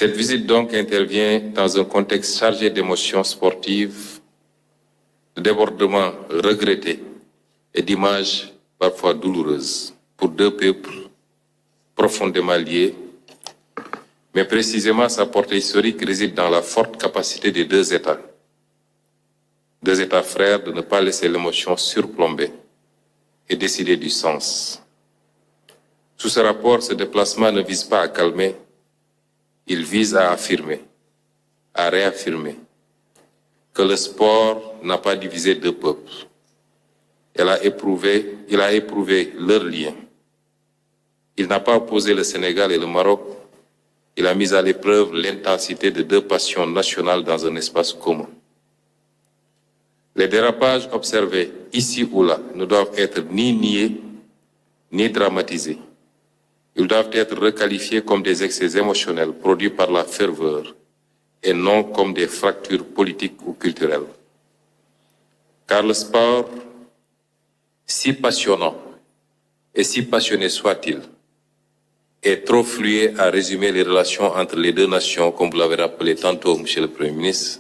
Cette visite donc intervient dans un contexte chargé d'émotions sportives, de débordements regrettés et d'images parfois douloureuses pour deux peuples profondément liés, mais précisément sa portée historique réside dans la forte capacité des deux États frères, de ne pas laisser l'émotion surplomber et décider du sens. Sous ce rapport, ce déplacement ne vise pas à calmer, il vise à affirmer, à réaffirmer que le sport n'a pas divisé deux peuples. Il a éprouvé leur lien. Il n'a pas opposé le Sénégal et le Maroc. Il a mis à l'épreuve l'intensité de deux passions nationales dans un espace commun. Les dérapages observés ici ou là ne doivent être ni niés, ni dramatisés. Ils doivent être requalifiés comme des excès émotionnels produits par la ferveur et non comme des fractures politiques ou culturelles. Car le sport, si passionnant et si passionné soit-il, est trop fluide à résumer les relations entre les deux nations, comme vous l'avez rappelé tantôt, Monsieur le Premier ministre,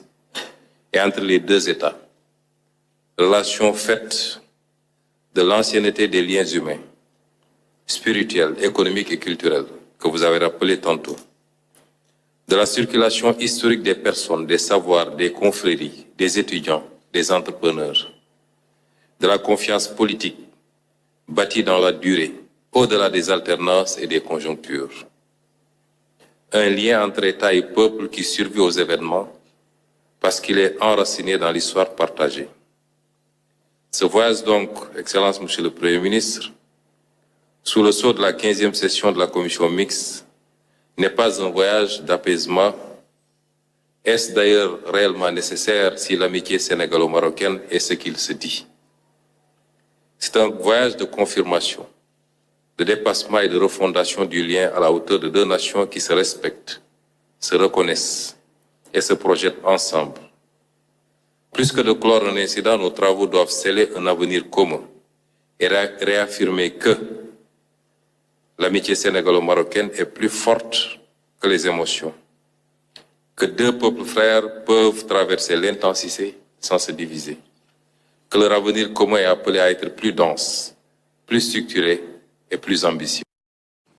et entre les deux États. Relations faites de l'ancienneté des liens humains, spirituels, économiques et culturels, que vous avez rappelé tantôt, de la circulation historique des personnes, des savoirs, des confréries, des étudiants, des entrepreneurs, de la confiance politique bâtie dans la durée, au-delà des alternances et des conjonctures. Un lien entre État et peuple qui survit aux événements parce qu'il est enraciné dans l'histoire partagée. Ce voyage donc, Excellence Monsieur le Premier ministre, sous le sceau de la 15e session de la commission mixte, n'est pas un voyage d'apaisement. Est-ce d'ailleurs réellement nécessaire si l'amitié sénégalo-marocaine est ce qu'il se dit? C'est un voyage de confirmation, de dépassement et de refondation du lien à la hauteur de deux nations qui se respectent, se reconnaissent et se projettent ensemble. Plus que de clore un incident, nos travaux doivent sceller un avenir commun et réaffirmer que l'amitié sénégalo-marocaine est plus forte que les émotions, que deux peuples frères peuvent traverser l'intensité sans se diviser, que leur avenir commun est appelé à être plus dense, plus structuré et plus ambitieux.